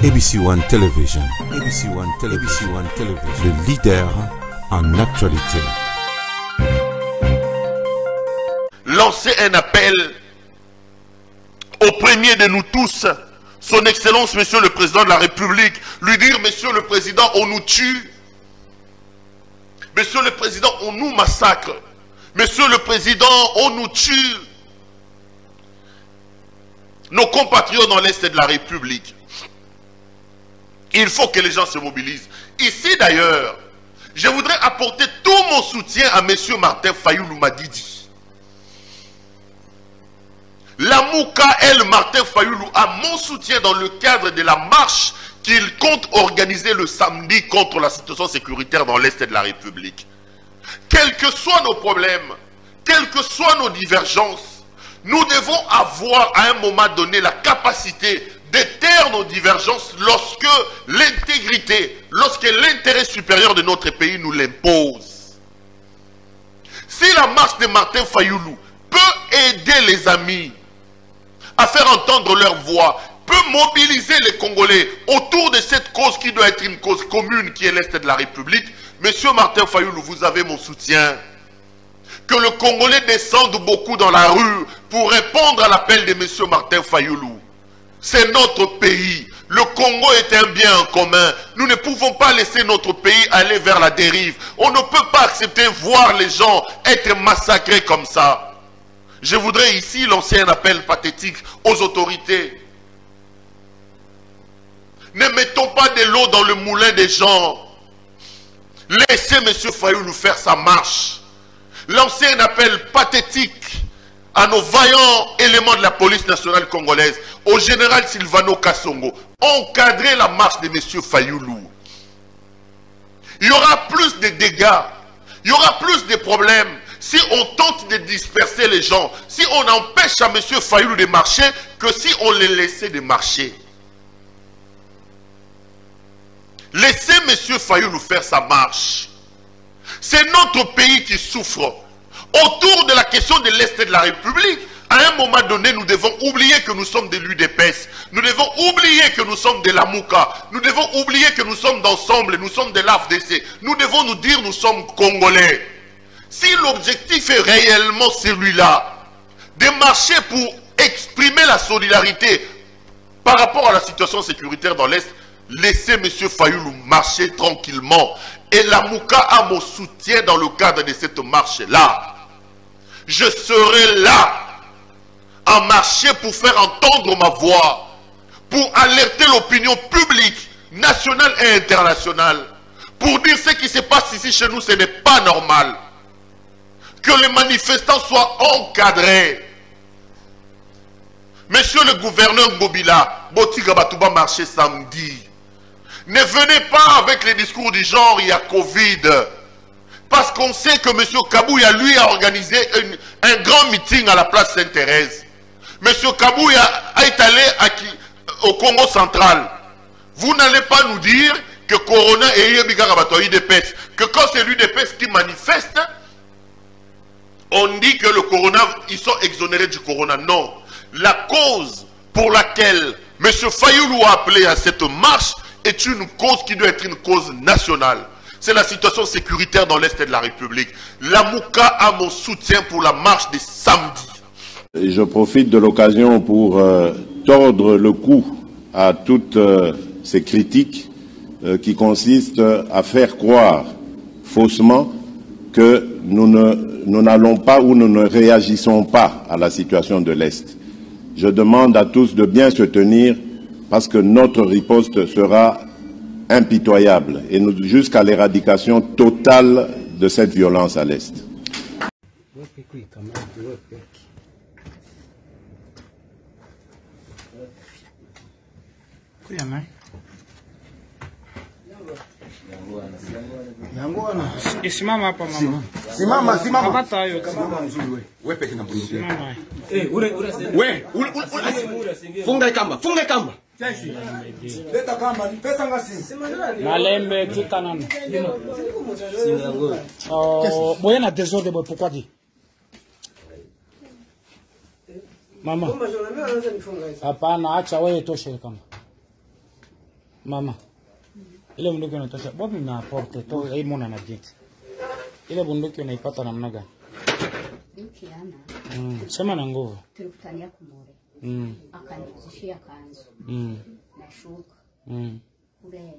ABC One Television. ABC One Television. ABC One Television. Le leader en actualité. Lancer un appel au premier de nous tous, son Excellence, Monsieur le Président de la République, lui dire, Monsieur le Président, on nous tue. Monsieur le Président, on nous massacre. Monsieur le Président, on nous tue. Nos compatriotes dans l'Est de la République. Il faut que les gens se mobilisent. Ici d'ailleurs, je voudrais apporter tout mon soutien à Monsieur Martin Fayulu Madidi. La Mouka, elle, Martin Fayulu, a mon soutien dans le cadre de la marche qu'il compte organiser le samedi contre la situation sécuritaire dans l'Est de la République. Quels que soient nos problèmes, quelles que soient nos divergences, nous devons avoir à un moment donné la capacité de taire nos divergences lorsque l'intégrité, lorsque l'intérêt supérieur de notre pays nous l'impose. Si la marche de Martin Fayulu peut aider les amis à faire entendre leur voix, peut mobiliser les Congolais autour de cette cause qui doit être une cause commune qui est l'Est de la République, Monsieur Martin Fayulu, vous avez mon soutien. Que le Congolais descende beaucoup dans la rue pour répondre à l'appel de Monsieur Martin Fayulu. C'est notre pays. Le Congo est un bien en commun. Nous ne pouvons pas laisser notre pays aller vers la dérive. On ne peut pas accepter voir les gens être massacrés comme ça. Je voudrais ici lancer un appel pathétique aux autorités. Ne mettons pas de l'eau dans le moulin des gens. Laissez M. Fayulu faire sa marche. Lancez un appel pathétique à nos vaillants éléments de la police nationale congolaise, au général Silvano Kassongo, encadrez la marche de M. Fayulu. Il y aura plus de dégâts, il y aura plus de problèmes si on tente de disperser les gens, si on empêche à M. Fayulu de marcher, que si on les laissait de marcher. Laissez M. Fayulu faire sa marche. C'est notre pays qui souffre. Autour de la question de l'Est de la République, à un moment donné, nous devons oublier que nous sommes de l'UDPS. Nous devons oublier que nous sommes de la Mouka. Nous devons oublier que nous sommes d'ensemble, nous sommes de l'AFDC. Nous devons nous dire nous sommes Congolais. Si l'objectif est réellement celui-là, de marcher pour exprimer la solidarité par rapport à la situation sécuritaire dans l'Est, laissez M. Fayulu marcher tranquillement. Et la Mouka a mon soutien dans le cadre de cette marche-là. Je serai là, en marcher pour faire entendre ma voix, pour alerter l'opinion publique, nationale et internationale, pour dire ce qui se passe ici chez nous, ce n'est pas normal. Que les manifestants soient encadrés. Monsieur le gouverneur Ngobila, Botiga Batouba marcher samedi. Ne venez pas avec les discours du genre, il y a Covid. Parce qu'on sait que M. Kabouya, lui, a organisé un grand meeting à la place Sainte-Thérèse. M. Kabouya est allé au Congo central. Vous n'allez pas nous dire que Corona et UDPS, que quand c'est l'UDPS qui manifeste, on dit que le Corona, ils sont exonérés du Corona. Non. La cause pour laquelle M. Fayulu a appelé à cette marche est une cause qui doit être une cause nationale. C'est la situation sécuritaire dans l'Est de la République. La Mouka a mon soutien pour la marche de samedi. Et je profite de l'occasion pour tordre le cou à toutes ces critiques qui consistent à faire croire faussement que nous n'allons pas ou nous ne réagissons pas à la situation de l'Est. Je demande à tous de bien se tenir parce que notre riposte sera impitoyable et jusqu'à l'éradication totale de cette violence à l'Est. Simama hapa mama. Simama. Kamata hayo. Wewe peke na burudi. Funga kamba. Leta kamba, pesa ngasi. Malembe tika nani? Oh, boye na désordre boy pourquoi dit? Mama. Hapana, acha wewe toshe kamba. Mama. Ile bunduki unatosha. Bobi na aporte to hii mona na jet. Ile bunduki unaipata namna gani? Bunduki ana. Sema na nguvu. Tulikutania kumore. Akanizishia kanzu. Na shuka. Kule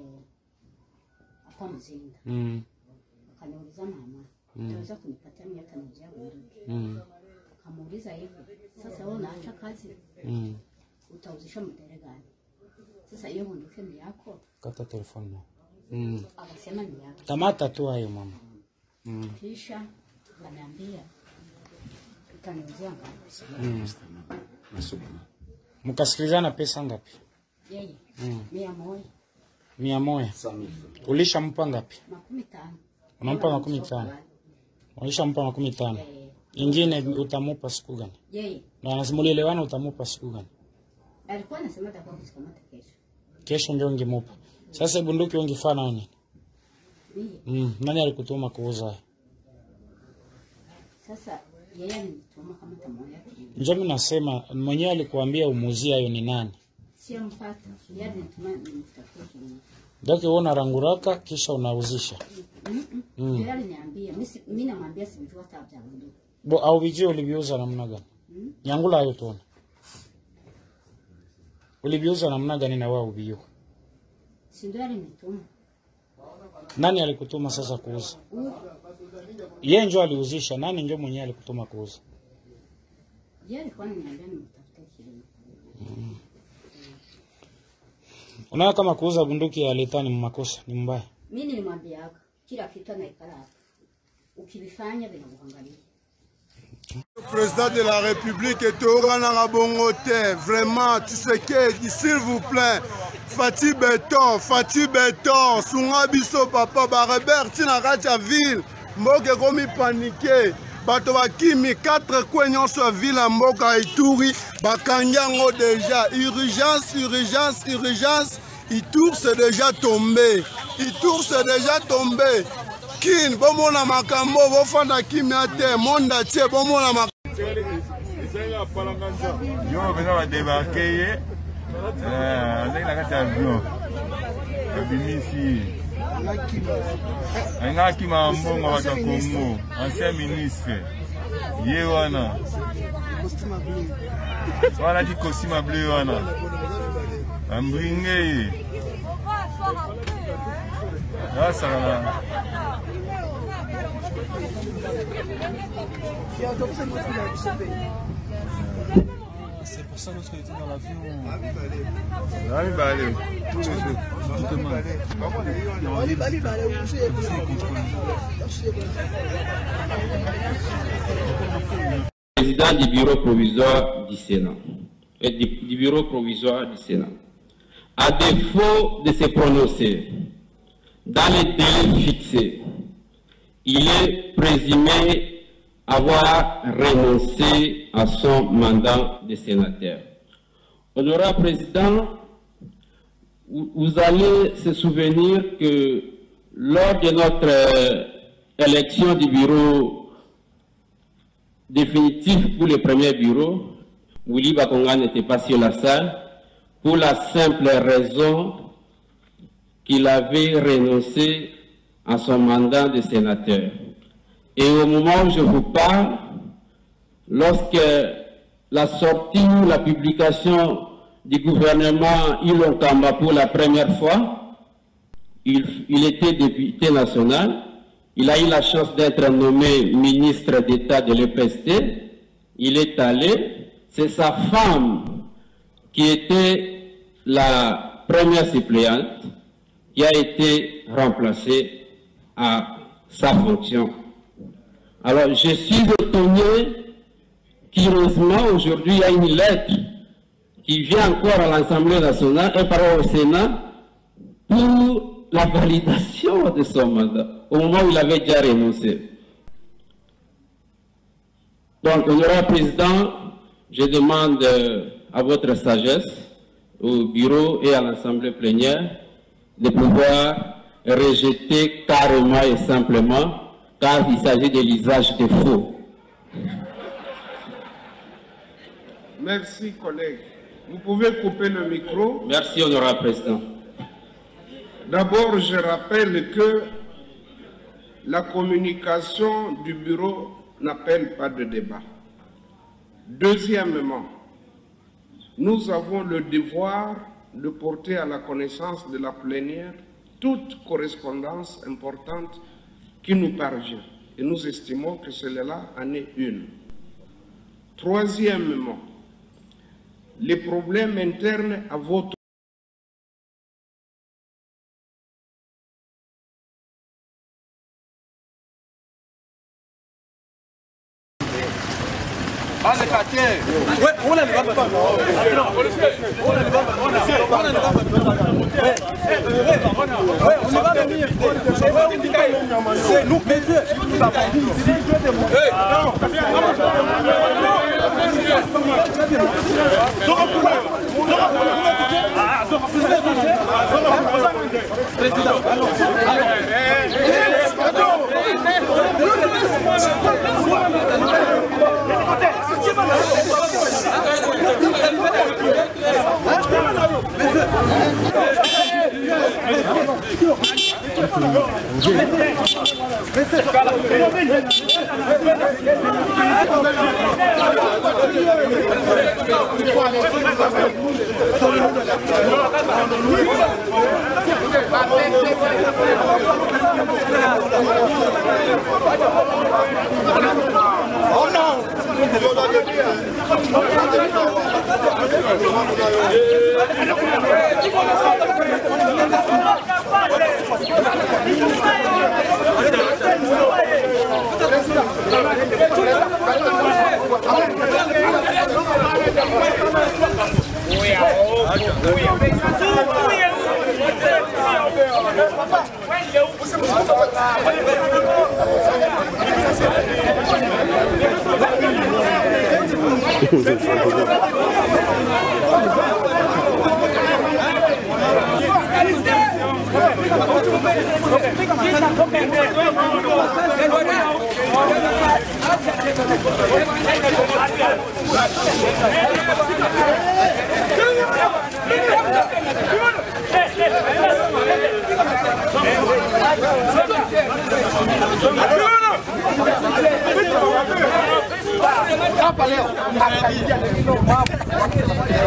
hapa Mzinga. Akaniuliza mama, unaweza kunipatia 500 ya bunduki? Akamuuliza hivi, sasa wewe unaacha kazi? Utauzisha mtere gani? Sasa hiyo bunduki ni yako? Kata telefoni. Akasema ni yako. Kamata tu hayo mama. Kisha ananiambia utaniuzia ngapi? Mkasikilizana pesa ngapi? Yeye 100. 100. Ulishampa ngapi? 15. Unampa 15. Ulishampa 15. Ingine utamupa siku gani? Yeye. Na anasimulielewana utamupa siku gani? Alikuwa anasema atakuwa kusikamata kesho. Kesho ndio ungemupa. Sasa bunduki ungefanya nini? Nani alikutuma kuuza? Sasa yeye alinituma kama tamoya. Ndio mimi nasema mwenyewe alikuambia umuuzia hiyo ni nani? Si mpata. Yeye alinituma nimtafutie. Ndio uona ranguraka kisha unauzisha. Yeye aliniambia mimi namwambia simjua tabia bunduki. Bo au vijio uliviuza namna gani? Nyangula hiyo tuone. Uliviuza namna gani na wao ubio? Si ndio alinituma. Nani alikutuma sasa kuuza? Yeye ndio aliuzisha, nani ndio mwenyewe alikutuma kuuza? Yeye alikuwa ananiambia nimtafutie kilimo. Unaona kama kuuza bunduki ya letani makosa ni mbaya. Mimi nilimwambia kila kitu anaikala hapa. Ukilifanya bila kuangalia. Le président de la République est au Ranarabongote. Vraiment, tu sais que, s'il vous plaît, Fatih Béton, Sungabiso Papa, Barebert, Tinaracha Ville, Mboke Komi paniqué, Bato Bakimi, 4 coignons sur Ville, Mboka Ituri, Bakanyango déjà, urgence, Itour c'est déjà tombé, Kin, bomona makambo, bofanda kimiate, monda tche, bomona makambo. Yo, bena va débarquer, avec la carte d'avion. Kabimisi. Nga Kima Mbongo wa Congo, ancien ministre. Yewana. Wana di Kosima Bleu wana. Ambringe. Ça là. C'est pour ça que lorsqu'il était dans l'avion. Il va aller. Président du bureau provisoire du Sénat. Du bureau provisoire du Sénat. À défaut de se prononcer dans les délais fixés, il est présumé avoir renoncé à son mandat de sénateur. Honorable Président, vous allez se souvenir que lors de notre élection du bureau définitif pour le premier bureau, Willy Bakonga n'était pas sur la salle pour la simple raison qu'il avait renoncé à son mandat de sénateur. Et au moment où je vous parle, lorsque la sortie ou la publication du gouvernement Ilon Kamba pour la première fois, il était député national, il a eu la chance d'être nommé ministre d'État de l'EPST, il est allé, c'est sa femme qui était la première suppléante, qui a été remplacé à sa fonction. Alors, je suis étonné qu'heureusement, aujourd'hui, il y a une lettre qui vient encore à l'Assemblée nationale et par au Sénat pour la validation de son mandat, au moment où il avait déjà renoncé. Donc, honorable Président, je demande à votre sagesse, au bureau et à l'Assemblée plénière, de pouvoir rejeter carrément et simplement, car il s'agit de l'usage de faux. Merci, collègue. Vous pouvez couper le micro. Merci, honorable Président. D'abord, je rappelle que la communication du bureau n'appelle pas de débat. Deuxièmement, nous avons le devoir de porter à la connaissance de la plénière toute correspondance importante qui nous parvient. Et nous estimons que celle-là en est une. Troisièmement, les problèmes internes à votre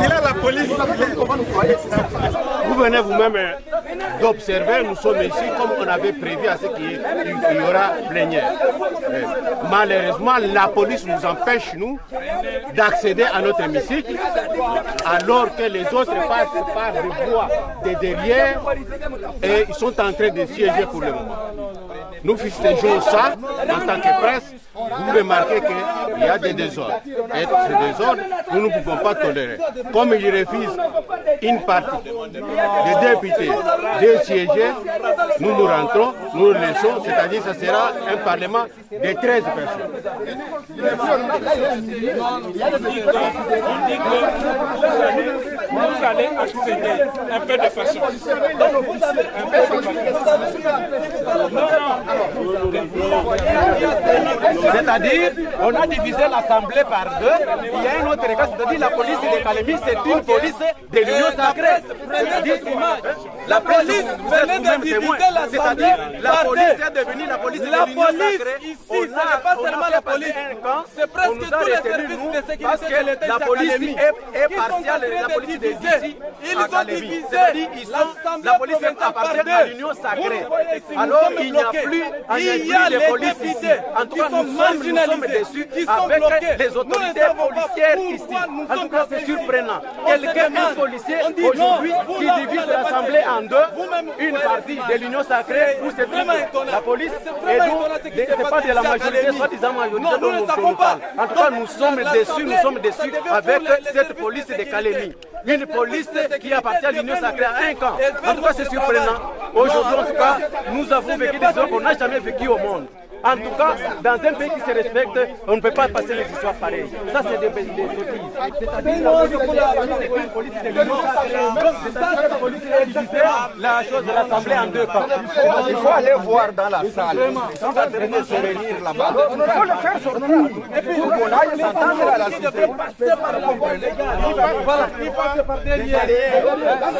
Il a la police. Vous venez vous-même d'observer, nous sommes ici comme on avait prévu à ce qu'il y aura plénière. Malheureusement, la police nous empêche, nous, d'accéder à notre hémicycle, alors que les autres passent par des voies de derrière et ils sont en train de siéger pour le moment. Nous fêtons ça en tant que presse. Vous remarquez qu'il y a des désordres. Et ces désordres, nous ne pouvons pas tolérer. Comme ils refusent une partie des députés de siéger, nous nous rentrons, nous le laissons, c'est-à-dire que ce sera un parlement de 13 personnes. Vous allez accéder un peu de façon. C'est-à-dire, on a divisé l'Assemblée par deux. Il y a un autre cas, c'est-à-dire la police de Calémie, c'est une police de l'Union sacrée. La police venait de diviser l'Assemblée. La police est devenue la police de l'Union sacrée. Ici, ce n'est pas seulement la police. C'est presque tous les services de sécurité parce que de l'État. la police est partiale, la police des ici. Ils ont divisé la police appartient à l'Union sacrée. Alors il n'y a plus de police ici. En tout cas, nous sommes déçus avec les autorités policières ici. En tout cas, c'est surprenant. Un policier aujourd'hui qui divise l'Assemblée en deux, une partie de l'Union sacrée où c'est la police et nous, c'est pas de la majorité, soi-disant majorité dont nous parlons. En tout cas, nous sommes déçus avec cette police de Calémie. Une police qui appartient à l'Union sacrée à un camp. En tout cas, c'est surprenant. Aujourd'hui, en tout cas, nous avons vécu des choses qu'on n'a jamais vécues au monde. En tout cas, dans un pays qui se respecte, on ne peut pas passer les histoires pareilles. Ça, c'est des sottises. C'est-à-dire la police de l'Union sacrée. La police est divisée, la chose de l'Assemblée en deux camps. Il faut aller voir dans la salle. Ils sont en train de se réunir là-bas. Il faut le faire sortir. Et puis, pour qu'on aille s'entendre à la cité. Voilà, il passe par derrière.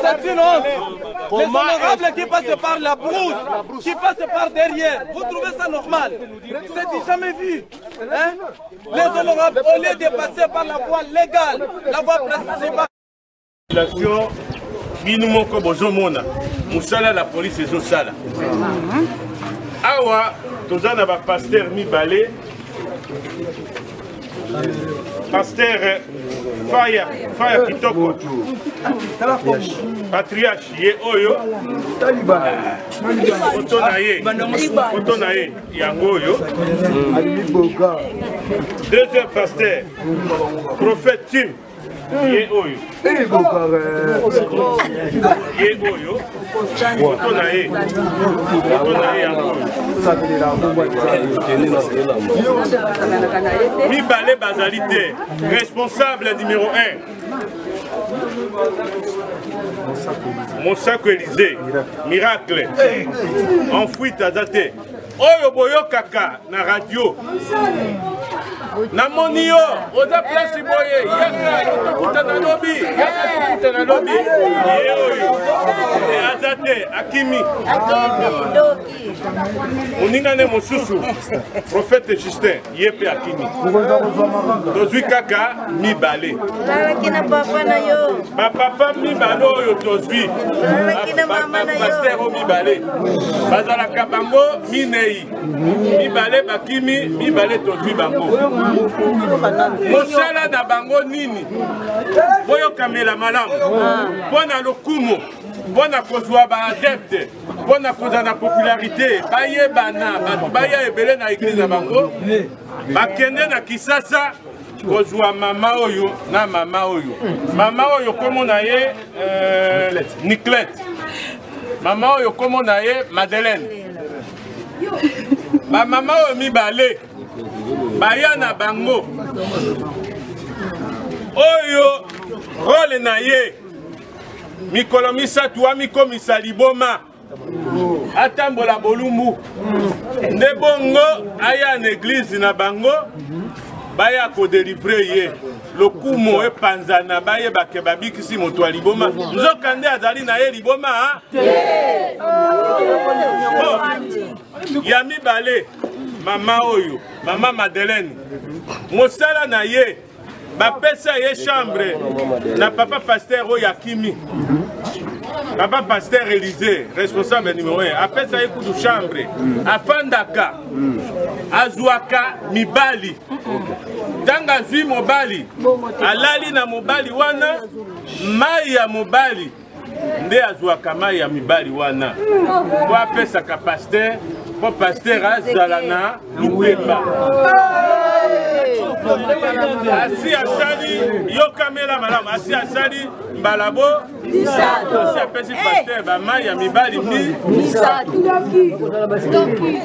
C'est une honte. Les honorables qui passent par la brousse, qui passent par derrière, vous trouvez ça normal? C'est jamais vu. Hein? Les honorables, au lieu de passer par la voie légale, la voie principale. La police est au sala. Awa, tozana ba pasteur mi balé. Pasteur Fire Kitoko. Patriarche ye oyo. Otonaye yango oyo. Deuxième pasteur prophète Tim. Ye oyo. Ye oyo. Otonaye yango. Mibale Bazalité, responsable numéro 1. Monsako Élysée, miracle. En fuite à Zate. Oyo boyo kaka na radio. Na monio, oza place boye, yaka tokutana lobi, ye oyo. E Azate, Akimi. Oningane mosusu, prophète Justin, yepe Akimi. Tozui kaka mibale. Papa mibale oyo tozui. Pasteur o mibale. Bazalaka bango minei. Mibale bakimi, mibale tozui bango. Mosala na bango nini boyo kamela malamu pona lokumo pona kozwa ba adepte pona koza na popularité bayebana baya ebele na église na bango bakende na Kisasa kozwa mama oyo na mama oyo komo na ye Niclette mama oyo komo na ye Madeleine ba mama oyo mibale baya na bango oyo role na ye mikolo misatu amikomisa liboma atambola bolumbu nde bongo aya na église na bango baya kodelivre ye lokumo epanzana bayebake babikisi moto ya liboma nzoka nde azali na ye liboma ya mibale mama oyo, mama Madeleine, mosala na ye, bapesa ye chambre na papa pasteur Oyakimi. Papa pasteur Élysée, responsable numéro 1, apesa ye kudu chambre, afandaka, azuaka mibali. Tanga zui mobali, alali na mobali wana, mai ya mobali. Nde azuaka mai ya mibali wana. Kwa apesa ka pasteur, pour pasteur azalana lupemba. Asi asali yokamela malamu, asi asali mbalabo asi apesi pasteur ba mai ya mibali mi.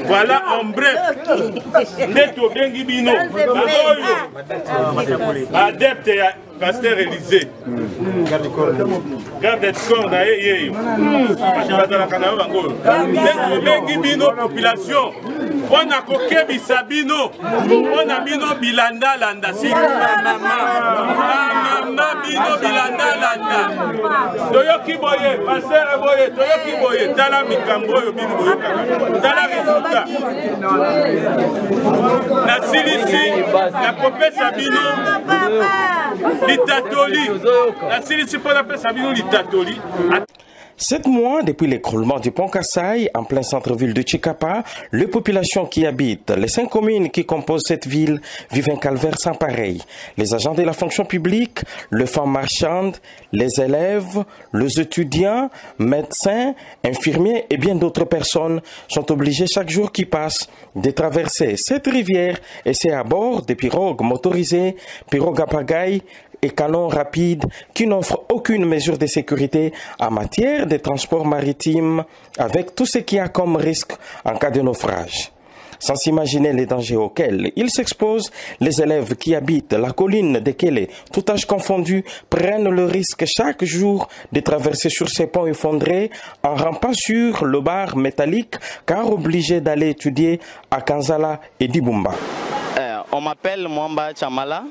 Voilà en bref. Neto bengi bino. Adepte ya pasteur Élysée. Garde corps na ye. Neto bengi bino population. On a kokebisa bino. On a bino bilanda landa si mama bino bilanda landa. Toyoki boye, pasteur boye, toyoki boye, tala mikambo yo bino boye kaka. Tala resultat. Na silisi, na kopesa bino litatoli. Na silisi po na pesa bino litatoli. 7 mois depuis l'écroulement du pont Kasaï, en plein centre-ville de Chikapa, les populations qui habitent les 5 communes qui composent cette ville vivent un calvaire sans pareil. Les agents de la fonction publique, les femmes marchandes, les élèves, les étudiants, médecins, infirmiers et bien d'autres personnes sont obligés chaque jour qui passe de traverser cette rivière et c'est à bord des pirogues motorisées, pirogues à pagaille, et canons rapides qui n'offrent aucune mesure de sécurité en matière de transport maritime avec tout ce qu'il y a comme risque en cas de naufrage. Sans s'imaginer les dangers auxquels ils s'exposent, les élèves qui habitent la colline de Kélé, tout âge confondu, prennent le risque chaque jour de traverser sur ces ponts effondrés en rampant sur le bar métallique car obligés d'aller étudier à Kanzala et Dibumba. On m'appelle Mwamba Chamala,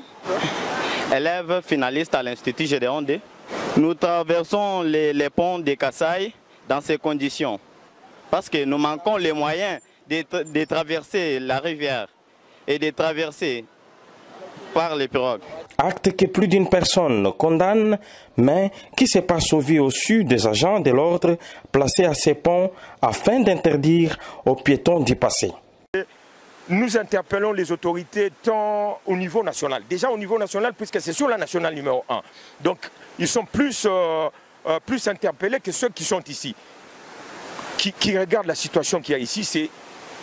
élève finaliste à l'Institut Gédéon D. Nous traversons les ponts de Kasaï dans ces conditions. Parce que nous manquons les moyens de traverser la rivière et de traverser par les pirogues. Acte que plus d'une personne condamne, mais qui se passe au vu au sud des agents de l'ordre placés à ces ponts afin d'interdire aux piétons d'y passer. Nous interpellons les autorités tant au niveau national. Déjà au niveau national, puisque c'est sur la nationale numéro 1. Donc ils sont plus interpellés que ceux qui sont ici. Qui regardent la situation qu'il y a ici,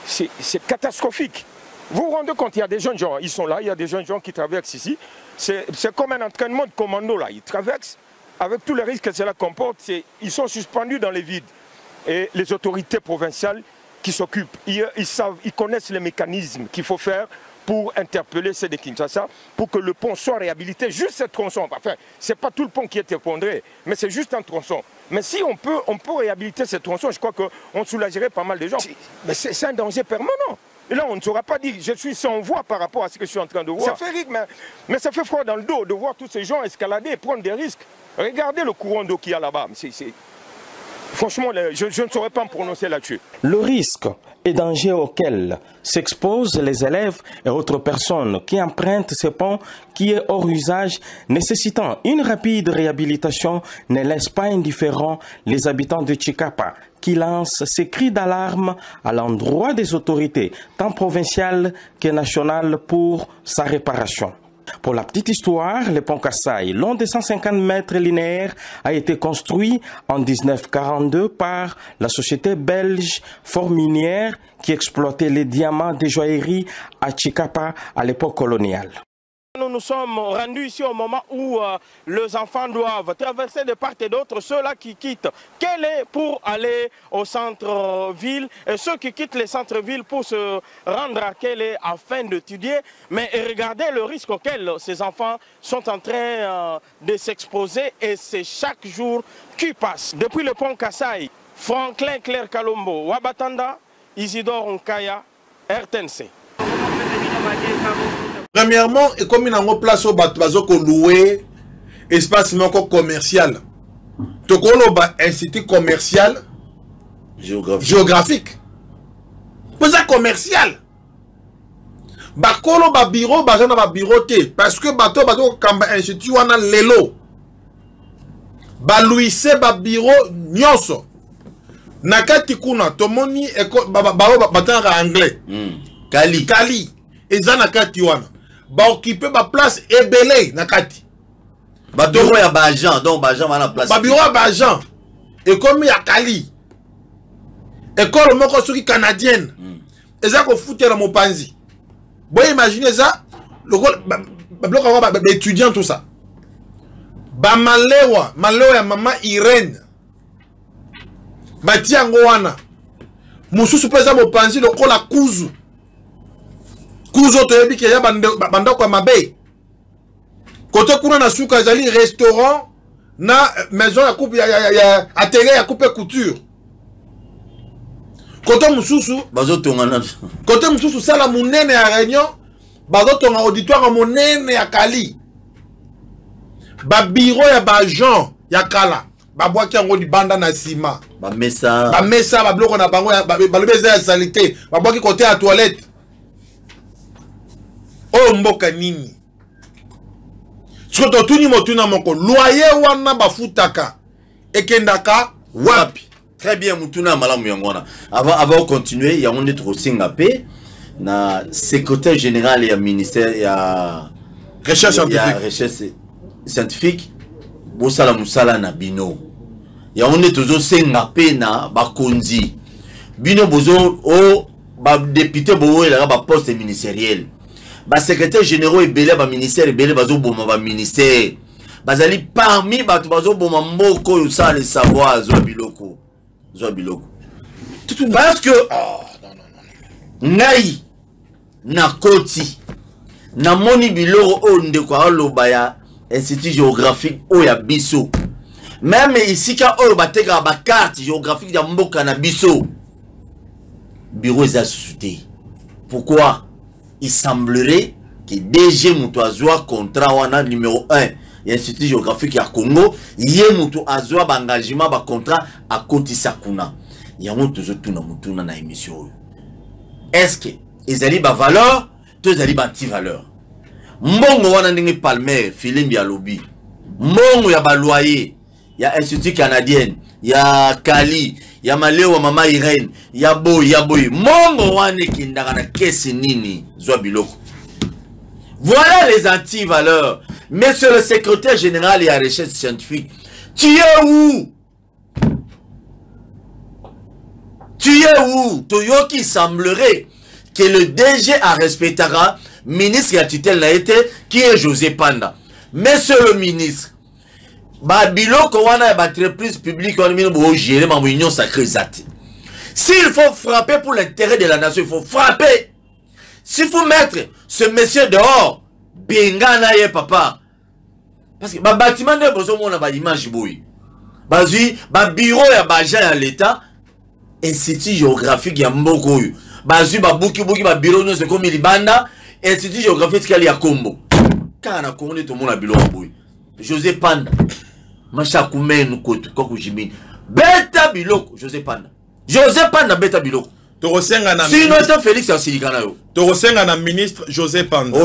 c'est catastrophique. Vous vous rendez compte, il y a des jeunes gens, ils sont là, il y a des jeunes gens qui traversent ici. C'est comme un entraînement de commando là. Ils traversent avec tous les risques que cela comporte. Ils sont suspendus dans les vides. Et les autorités provinciales qui s'occupent, ils connaissent les mécanismes qu'il faut faire pour interpeller ceux de Kinshasa, pour que le pont soit réhabilité, juste cette tronçon. Enfin, ce n'est pas tout le pont qui est effondré, mais c'est juste un tronçon. Mais si on peut réhabiliter cette tronçon, je crois qu'on soulagerait pas mal de gens. Mais c'est un danger permanent. Et là, on ne saura pas dire, je suis sans voix par rapport à ce que je suis en train de voir. Ça fait rire, mais ça fait froid dans le dos de voir tous ces gens escalader et prendre des risques. Regardez le courant d'eau qu'il y a là-bas. Franchement, je ne saurais pas me prononcer là-dessus. Le risque et danger auquel s'exposent les élèves et autres personnes qui empruntent ce pont qui est hors usage, nécessitant une rapide réhabilitation, ne laisse pas indifférents les habitants de Tshikapa qui lancent ces cris d'alarme à l'endroit des autorités, tant provinciales que nationales, pour sa réparation. Pour la petite histoire, le pont Kasai, long de 150 mètres linéaires, a été construit en 1942 par la société belge Forminière qui exploitait les diamants des joailleries à Tshikapa à l'époque coloniale. Nous nous sommes rendus ici au moment où les enfants doivent traverser de part et d'autre, ceux-là qui quittent Kélé pour aller au centre-ville et ceux qui quittent les centres-villes pour se rendre à Kélé afin d'étudier. Mais regardez le risque auquel ces enfants sont en train de s'exposer et c'est chaque jour qui passe. Depuis le pont Kasai, Franklin Claire Kalombo, Wabatanda, Isidore Nkaya, RTNC. Premièrement, et comme il y a une place où il louer espace commercial. Tu as un institut commercial géographique. C'est un commercial. Bakolo ba bureau ba bureau parce que bato kamba institut wana lelo. Ba luise ba bureau nyonso. Nakati kuna tomoni batanga anglais. Kali. Eza nakati wana. Ba occuper ba place ebele nakati. Ba bureau ya ba agent, donc ba agent wana place. Ba bureau ya ba agent. Et comme ya Kali. École moko soki canadienne. Eza ko foutera mopanzi. Bon, imaginez ça, le bloc étudiant tout ça. Ba malewa ya maman Irène. Ba tiango wana. Mususu pesa mopanzi le kola kuzu. Kuzu to yebi ke ya banda kwa mabe. Kote kuna na suka ezali restaurant na maison ya coupe ya atelier ya coupe couture. Kote mususu bazotonga kote mususu sala munene ya réunion bazotonga auditoire munene ya Kali. Ba bureau ya ba agent ya kala babwaki yango libanda na sima ba mesa ba bloko na bango ba lobeza ya salité babwaki kote ya toilette. O mboka nini soto tuni motuna moko loyer wana bafutaka ekendaka wapi. Très bien, Moutouna Malamu Yangwana. Avant de continuer, il y a un autre Singapé, na secrétaire général et ministère et recherche scientifique. Bosala Moussala na Bino. Il y a un autre Singapé na Bakonzi. Bino Bozo o ba député Bozo il a ba poste ministériel. Ba secrétaire général et belé ba ministère et belé bazo boma ba ministère. Bazali parmi ba bazo boma mboko yo sa le savoir zo biloko. Parce que ngai na koti na moni biloko o ndeko aloba ya institut géographique o ya biso même ici ka o bateka ba carte géographique ya mboka na biso bureau za société. Pourquoi il semblerait que DG Mutuazwa contrat wana numéro 1 ya institut géographique ya Congo ye mutu azwa ba engagement ba contrat a kotisa kuna yango tozotuna mutuna na émission. Est-ce que ezali ba valeur to ezali ba anti valeur? Mbongo wana ndenge Palmer Filimbi ya lobby mbongo ya ba loyer ya institut canadienne ya Kali ya Malewa Mama Irene ya boy mbongo wana kindaka na kesi nini zwa biloko. Voilà les anti-valeurs. Monsieur le secrétaire général et à recherche scientifique, tu es où? Tu es où? Toyoki semblerait que le DG a respectera ministre à tutelle n'a été qui est José Panda. Monsieur le ministre, Babiloko wana entreprise publique on a gérer ma union sacrée zati. S'il faut frapper pour l'intérêt de la nation, il faut frapper. S'il faut mettre ce monsieur dehors, bengana ye papa. Parce que ba bâtiment de besoin on a ba image boy. Bazui ba bureau ya baja ya l'état, institut géographique ya mboko yu. Bazui ba buki ba bureau no se comme libanda, institut géographique ya Kombo. Kana Kongo to mona bilo boy. José Panda. Macha kumenu kotu koku jimini. Beta biloko José Panda. José Panda beta biloko. Sinon, Félix na ministre José Panda.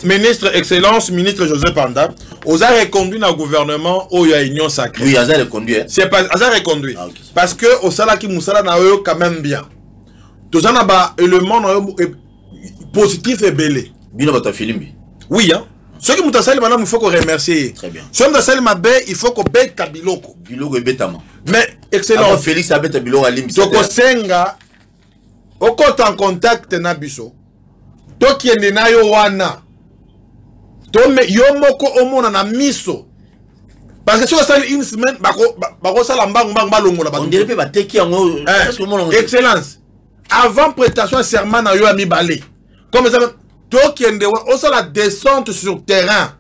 Ministre Excellence, ministre José Panda. Vous avez reconduit dans le gouvernement où il y a union sacrée. Oui, vous avez reconduit. C'est pas, vous avez reconduit. Ah, okay. Parce que au Salaki Moussala n'a eu quand même bien. Tout ça n'a pas élément positif et belé. Bien votre film. Oui, hein. Ceux qui m'ont salé, madame, il faut qu'on remercie. Très bien. Ceux qui m'ont salé, il faut qu'on bête Kabiloko. Biloko et bétama. Mais, excellent. Félix a bête Biloko à l'imité. Toko Senga. Au compte en contact na biso to kiende na yo wana to me yo moko omona na miso parce que si on sali une semaine bako sala mbangu balongo la ba on dirait pe ba teki yango excellence avant prestation serment na yo ami balé comme ça to kiende on sala descente sur terrain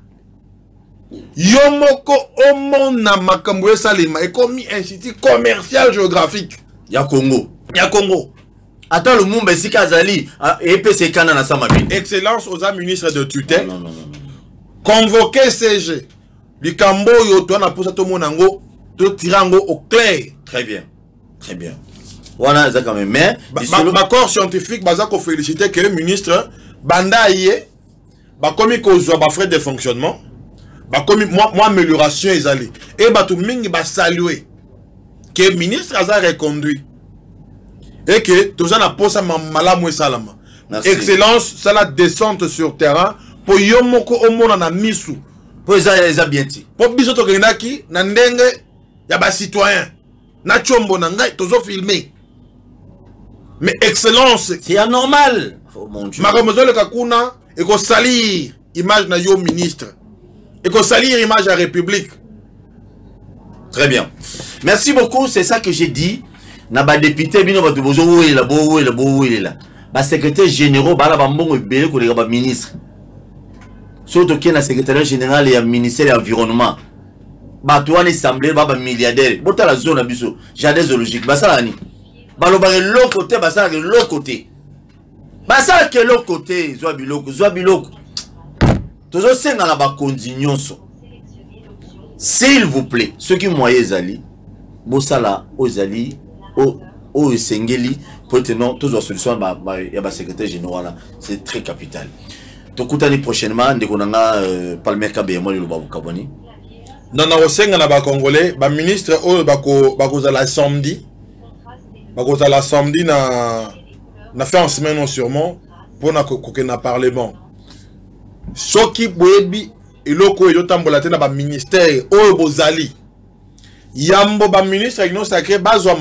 yo moko omona makambo yo salima et comme institut commercial géographique ya Congo Attends le monde si Kazali EPC Kana na Samabi. Excellence aux ministres de tutelle. Non. Convoquer CG. Likambo yo to na posa to monango to tirango au clair. Très bien. Wana za quand même mais accord scientifique baza ko féliciter que le ministre banda yé ba komi ko zo ba frais de fonctionnement ba komi moi amélioration ezali et ba tout mingi ba saluer que ministre a reconduit. Et que tout ça n'a pas ça malamu salama. Excellence, ça la descente sur terrain pour yomoko omona na misu. Pour ça bien dit. Pour biso to kenaki na ndenge ya ba citoyen. Na chombo na ngai tozo filmer. Mais excellence, c'est anormal. Oh mon Dieu. Makamozo le kakuna et ko salir image na yo ministre. Et ko salir image à République. Très bien. Merci beaucoup, c'est ça que j'ai dit. Na ba député bino ba tubozo où est là ba secrétaire général ba la ba mbongo ebele ko le ba ministre surtout qui na secrétaire général et ministère de l'environnement ba to wana assemblée ba milliardaire bota la zone biso jardin zoologique ba sala ni ba lo ba l'autre côté ba sala l'autre côté zwa biloko tozo senga na ba continuation s'il vous plaît ceux qui moyens ezali bo sala ozali au Sengeli pour être non tous les solutions ya secrétaire général c'est très capital. Donc l'année prochainement ndeko nanga Palmer Kabe moi le babu kaboni. Non na osenga na ba congolais ba ministre o bako za la samedi na fait en semaine sûrement pour na ko na parlement. Soki boyebi eloko yo tambola te na ba ministère o bozali Yambo ba ministre agno sacré bazwa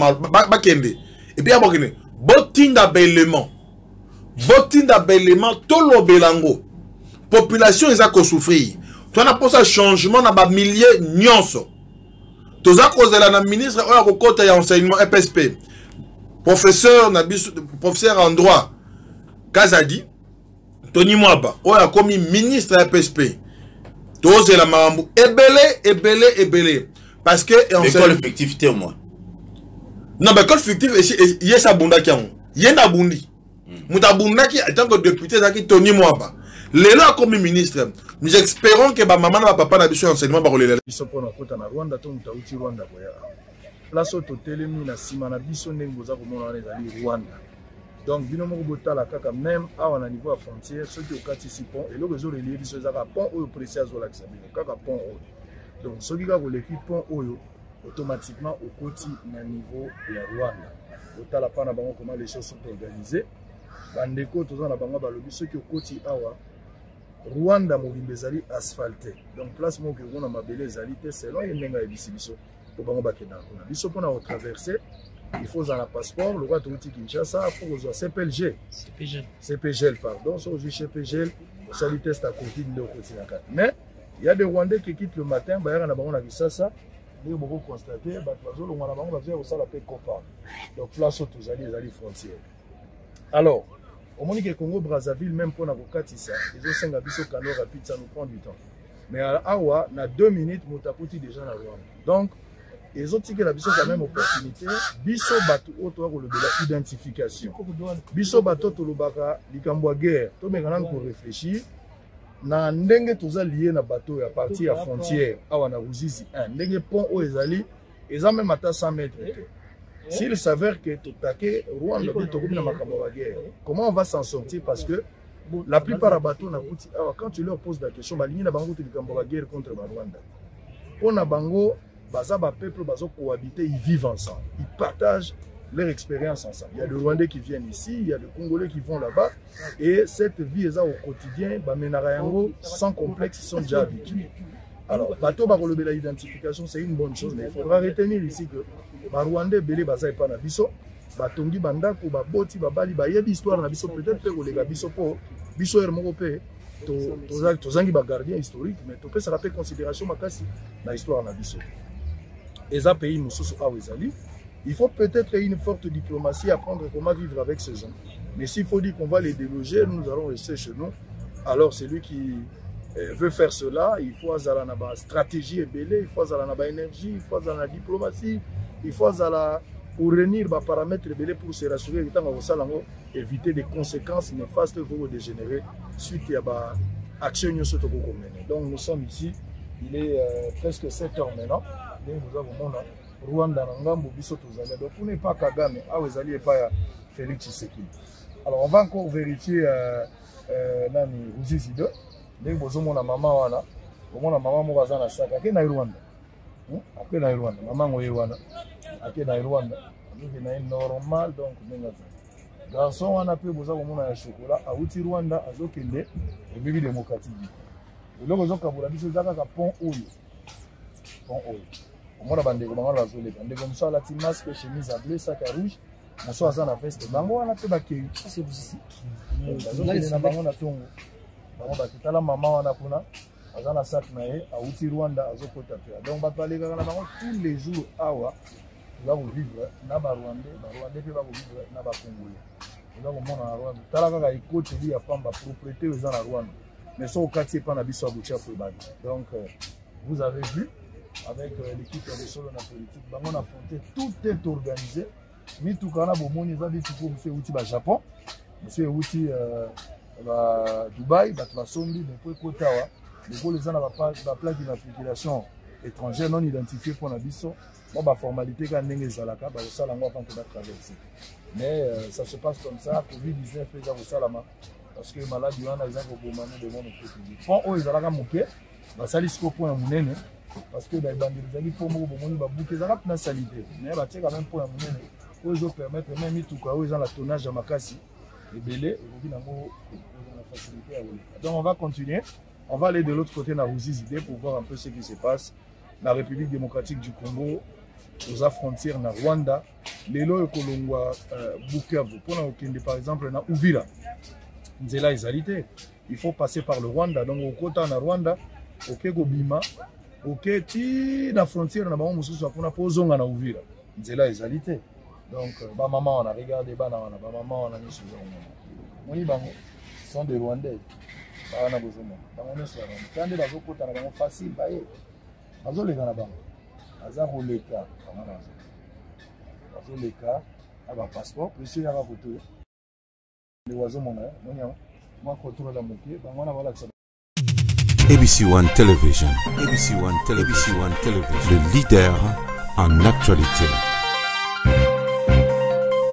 bakende et puis abokene botinda belement tolo belango population eza ko souffrir to na posa changement na ba milliers nyonso toza kozela na ministre oya ko kota ya enseignement EPSP professeur en droit Kazadi Tony Mwaba oya komi ministre EPSP tozela marambu ebele parce que l'école effectivité au moins. Non mais l'école fictive il y a sa bunda qui ont. Il y a bundi. Muta bunda qui en tant que député ça qui Tony Mwaba. Lélo comme ministre. Nous espérons que maman et papa n'ont pas enseignement par les biso pona kota na Rwanda to mutauti Rwanda boya. Place au totelemi na sima na biso ndenge za komona na ezali Rwanda. Donc bino moko botala kaka même awa na niveau ya frontière ceux qui okatisi pont et le réseau relié biso ezaka pont oyo précis azola kisabino kaka pont oyo. Donc soki ka koleki pont oyo automatiquement okoti na niveau ya Rwanda. Otala pa na bango comment les choses sont organisées. Bandeko toza na bango balobi ceux qui okoti awa Rwanda mobimbe ezali asphalté. Donc place moko ko na mabele ezali te selon yenga ebisi biso to bango bakenda kuna. Biso pona o traverser, il faut un passeport, le roi de Kinshasa pour avoir CPLG. CPGL pardon, so j'ai CPGL, ça lui teste à côté de côté. Mais il y a des Rwandais qui quittent le matin, bah on a bango na Kinshasa, ils vont constater bah bazo lo ngana bango bazia au sala pe copa. Donc place tous ali frontière. Alors au moment que Congo Brazzaville même pour na kokatisa ils ont 5 biso canaux rapide ça nous prend du temps mais à awa na 2 minutes motakuti déjà na Rwanda donc ils ont tiré la biso quand même opportunité biso bato auto ko le identification biso bato to lobaka likambo guerre to mekana ko réfléchir na ndenge toza lié na bato à partir à frontière awa na Ruzizi 1 ndenge pont o ezali eza même à 100 mètres. S'il s'avère que tout à fait Rwanda comment on va s'en sortir parce que la plupart des bateaux quand tu leur poses la question balingi na bango te guerre contre Rwanda. On a bango baza ba peuple bazo cohabiter, ils vivent ensemble, ils partagent leur expérience ensemble. Il y a des Rwandais qui viennent ici, il y a des Congolais qui vont là-bas et cette vie est au quotidien ba menara yango sans complexe, ils sont déjà habitués. Alors, bateau barolobe la identification, c'est une bonne chose, mais il faudra retenir ici que les Rwandais belé baza epana biso, batongi bandako, baboti, babali, bayebi histoire na biso, peut-être que les biso po, biso hermoko pe, tozangi ba gardien historique, mais to pe ça rappelle considération makasi na histoire na biso. Eza pays mususu awa ezali, il faut peut-être une forte diplomatie, apprendre comment vivre avec ces gens. Mais s'il faut dire qu'on va les déloger, nous allons rester chez nous. Alors c'est lui qui veut faire cela, il faut avoir une stratégie ébélée, il faut avoir une énergie, il faut avoir une diplomatie, il faut avoir pour réunir des paramètres ébélés pour se rassurer et éviter des conséquences néfastes pour dégénérer suite à l'action. Donc nous sommes ici, il est presque 7 h maintenant. Nous avons Rwanda, Ngambo, Biso, Tozala. Donc vous n'êtes pas Kagame, vous n'allez pas Félix Tshisekedi. Alors on va encore vérifier Nani Ruzizi 2. Dès que vous avez maman, vous avez maman qui est dans sac. Qui est dans Rwanda? Qui est dans Rwanda? Maman est dans Rwanda. Qui est dans Rwanda? C'est normal donc. Garçon, on a pu vous avoir un chocolat. À Outi Rwanda, à Zokende, et Bibi démocratique. Et là, vous avez un pont oyo. Pont oyo. On a bandé comment la zone. Bandé comme ça, la petite masque, chemise à bleu, sac à rouge. On soit dans la veste. Bango, on a pu baquer. C'est vous ici. Là, il y a un bango na tongo. La maman a un sac à Outi Rwanda, à Zokota. Donc, tous les jours, awa, va vous vivre, na Rwandais, Rwandais va vous vivre, na Congolais. Donc, on a Rwanda. Talaga il coach lui a pas ma propriété aux en Rwanda. Mais ça au quartier pas na biso aboutia Fouibani. Donc, vous avez vu avec l'équipe de solo na politique, on a affronté, tout est organisé. Mais tout kana bomoni za bitu ko monsieur Outi ba Japon, monsieur Outi Dubaï, Batmasombi, mais pour Kotawa, les gens n'ont pas de plaque d'immatriculation étrangère non identifiée pour la biso. Bon, bah, formalité quand on est zalaka, bah, ça l'angoisse quand on va traverser. Mais ça se passe comme ça, Covid-19 les au salama, parce que maladie on a des gens qui ont de monde au quotidien. Quand on est zalaka mouké, bah ça risque point mounene, parce que les bandits les amis pour moi bon bah bouquet zalaka na salité. Mais bah tiens quand même point mounene, pour les permettre même tout cas ils ont la tonnage à makasi. Les belés, donc on va continuer. On va aller de l'autre côté dans Ruzizi pour voir un peu ce qui se passe. La République démocratique du Congo, aux frontières na Rwanda, les lois Kolongwa Bukavu. Pour nous, par exemple, na Uvira, Nzela Ezalité. Il faut passer par le Rwanda. Donc au côté na Rwanda, ok Gobima, ok ti na frontière na Bango Mususu pour na pozonga na Uvira. Nzela Ezalité. Donc, ma maman, on a regardé, ma maman, on a mis sur le monde. Sont des Rwandais. On a besoin de ça. Quand on a besoin de facile, on a les gars. On a les cas. On a les cas. On a un passeport. Puis, il y a un photo. Les oiseaux, moi, je contrôle la moquette. On a ABC One Television. ABC One Television. Le leader en actualité.